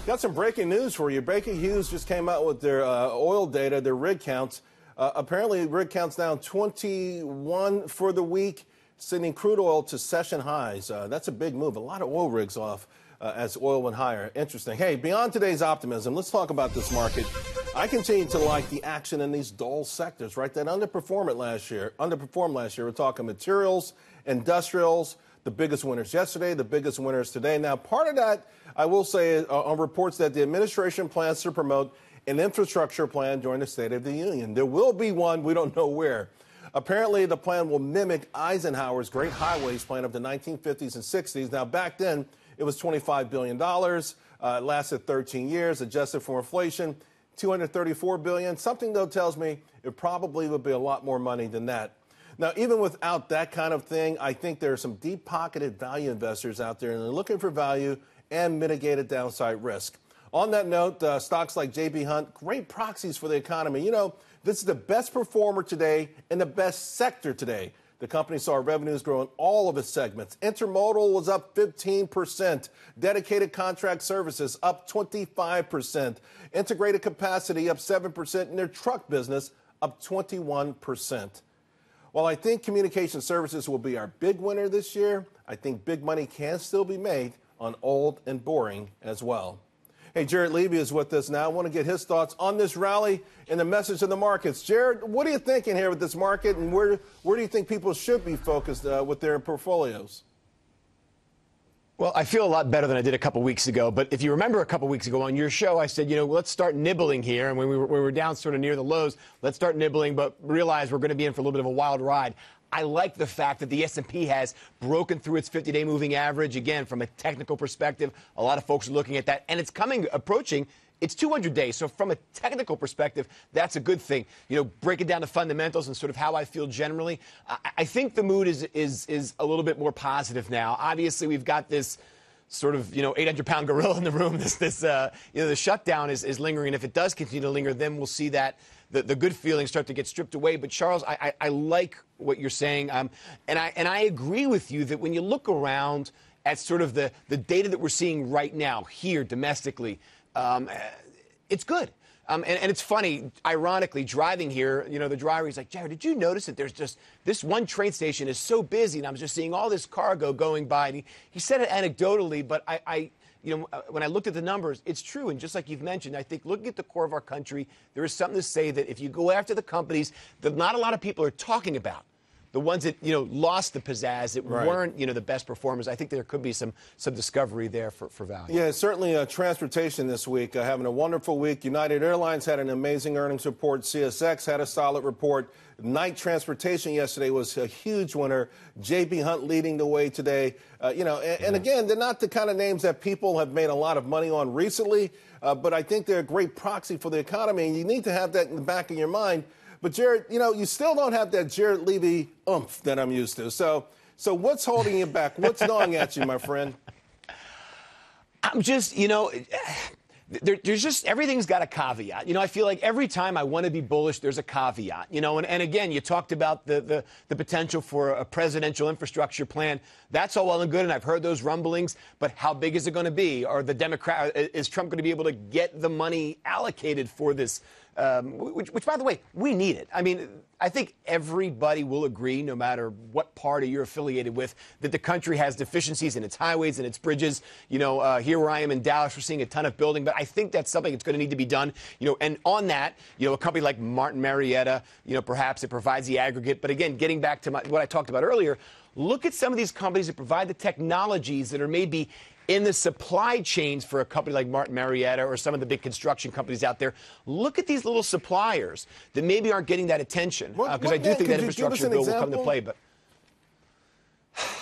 Got some breaking news for you. Baker Hughes just came out with their oil data, their rig counts. Apparently, rig counts down 21 for the week, sending crude oil to session highs. That's a big move. A lot of oil rigs off as oil went higher. Interesting. Hey, beyond today's optimism, let's talk about this market. I continue to like the action in these dull sectors, right? That underperformed last year. We're talking materials, industrials, the biggest winners yesterday, the biggest winners today. Now, part of that, I will say, on reports that the administration plans to promote an infrastructure plan during the State of the Union. There will be one. We don't know where. Apparently, the plan will mimic Eisenhower's Great Highways plan of the 1950s and 60s. Now, back then, it was $25 billion. It lasted 13 years, adjusted for inflation, $234 billion. Something, though, tells me it probably would be a lot more money than that. Now, even without that kind of thing, I think there are some deep-pocketed value investors out there, and they're looking for value and mitigated downside risk. On that note, stocks like J.B. Hunt, great proxies for the economy. You know, this is the best performer today and the best sector today. The company saw revenues grow in all of its segments. Intermodal was up 15%. Dedicated contract services up 25%. Integrated capacity up 7%. And their truck business up 21%. While I think communication services will be our big winner this year, I think big money can still be made on old and boring as well. Hey, Jared Levy is with us now. I want to get his thoughts on this rally and the message of the markets. Jared, what are you thinking here with this market, and where do you think people should be focused with their portfolios? Well, I feel a lot better than I did a couple weeks ago. But if you remember a couple weeks ago on your show, I said, let's start nibbling here. And when we were down sort of near the lows, let's start nibbling, but realize we're going to be in for a little bit of a wild ride. I like the fact that the S&P has broken through its 50-day moving average. Again, from a technical perspective, a lot of folks are looking at that. And it's approaching its 200 days. So from a technical perspective, that's a good thing. Breaking down the fundamentals and sort of how I feel generally, I think the mood is a little bit more positive now. Obviously, we've got this sort of, 800-pound gorilla in the room. The shutdown is lingering. And if it does continue to linger, then we'll see that the good feelings start to get stripped away. But, Charles, I like what you're saying. And I agree with you that when you look around at sort of the data that we're seeing right now here domestically, it's good. And it's funny, ironically, driving here, the driver, he's like, Jared, did you notice that there's just this one train station is so busy, and I'm just seeing all this cargo going by. And he said it anecdotally, but when I looked at the numbers, it's true. And just like you've mentioned, I think looking at the core of our country, there is something to say that if you go after the companies that not a lot of people are talking about, the ones that, lost the pizzazz, that weren't, the best performers, I think there could be some discovery there for value. Yeah, certainly transportation this week, having a wonderful week. United Airlines had an amazing earnings report. CSX had a solid report. Night transportation yesterday was a huge winner. J.B. Hunt leading the way today. And again, they're not the kind of names that people have made a lot of money on recently, but I think they're a great proxy for the economy, and you need to have that in the back of your mind. But, Jared, you still don't have that Jared Levy oomph that I'm used to. So what's holding you back? What's gnawing at you, my friend? I'm just, there's just everything's got a caveat. I feel like every time I want to be bullish, there's a caveat. And again, you talked about the potential for a presidential infrastructure plan. That's all well and good, and I've heard those rumblings. But how big is it going to be? Is Trump going to be able to get the money allocated for this? Which, by the way, we need it. I mean, I think everybody will agree, no matter what party you're affiliated with, that the country has deficiencies in its highways and its bridges. Here where I am in Dallas, we're seeing a ton of building, but I think that's something that's going to need to be done. And on that, a company like Martin Marietta, perhaps it provides the aggregate. But again, getting back to what I talked about earlier, look at some of these companies that provide the technologies that are maybe in the supply chains for a company like Martin Marietta or some of the big construction companies out there. Look at these little suppliers that maybe aren't getting that attention. Because I do think that infrastructure bill will come into play. But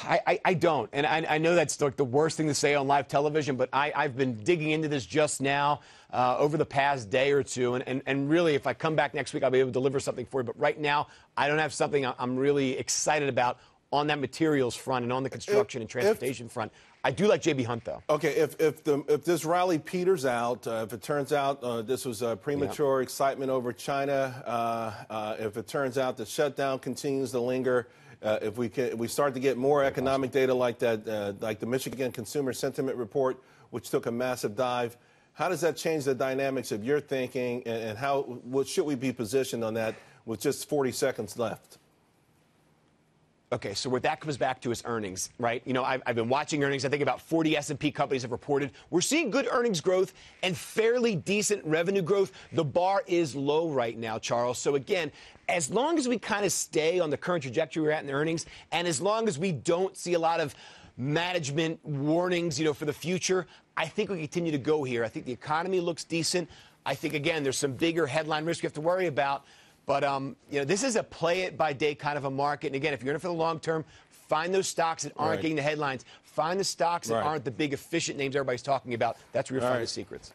I don't. And I know that's like the worst thing to say on live television, but I've been digging into this just now over the past day or two. And really, if I come back next week, I'll be able to deliver something for you. But right now, I don't have something I'm really excited about on that materials front and on the construction and transportation front. I do like J.B. Hunt, though. Okay, if this rally peters out, if it turns out this was premature excitement over China, if it turns out the shutdown continues to linger, if we start to get more economic data like that, like the Michigan Consumer Sentiment Report, which took a massive dive, How does that change the dynamics of your thinking, and what should we be positioned on that with just 40 seconds left? Okay, so what that comes back to is earnings, right? You know, I've been watching earnings. I think about 40 S&P companies have reported. We're seeing good earnings growth and fairly decent revenue growth. The bar is low right now, Charles. So again, as long as we kind of stay on the current trajectory we're at in earnings, and as long as we don't see a lot of management warnings, you know, for the future, I think we continue to go here. I think the economy looks decent. I think, again, there's some bigger headline risk we have to worry about. But, you know, this is a play-it-by-day kind of a market. And, again, if you're in it for the long term, find those stocks that aren't getting the headlines. Find the stocks that aren't the big efficient names everybody's talking about. That's where you'll find the secrets.